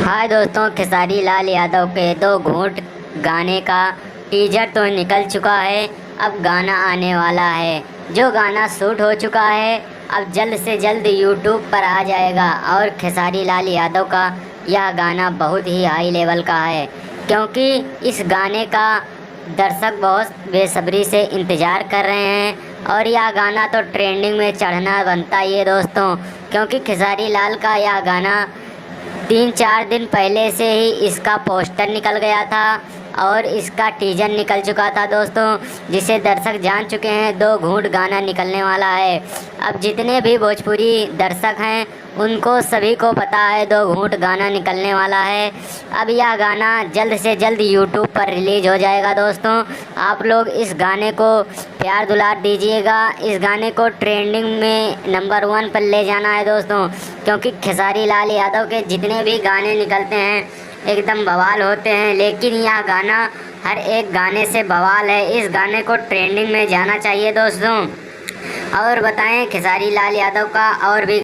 हाय दोस्तों, खेसारी लाल यादव के दो घूंट गाने का टीजर तो निकल चुका है। अब गाना आने वाला है। जो गाना शूट हो चुका है अब जल्द से जल्द यूट्यूब पर आ जाएगा। और खेसारी लाल यादव का यह गाना बहुत ही हाई लेवल का है, क्योंकि इस गाने का दर्शक बहुत बेसब्री से इंतज़ार कर रहे हैं। और यह गाना तो ट्रेंडिंग में चढ़ना बनता ही है दोस्तों, क्योंकि खेसारी लाल का यह गाना 3-4 दिन पहले से ही इसका पोस्टर निकल गया था और इसका टीजर निकल चुका था दोस्तों, जिसे दर्शक जान चुके हैं दो घूंट गाना निकलने वाला है। अब जितने भी भोजपुरी दर्शक हैं उनको सभी को पता है दो घूंट गाना निकलने वाला है। अब यह गाना जल्द से जल्द यूट्यूब पर रिलीज़ हो जाएगा दोस्तों। आप लोग इस गाने को प्यार दुलार दीजिएगा। इस गाने को ट्रेंडिंग में नंबर 1 पर ले जाना है दोस्तों, क्योंकि खेसारी लाल यादव के जितने भी गाने निकलते हैं एकदम बवाल होते हैं, लेकिन यह गाना हर एक गाने से बवाल है। इस गाने को ट्रेंडिंग में जाना चाहिए दोस्तों। और बताएं खेसारी लाल यादव का और भी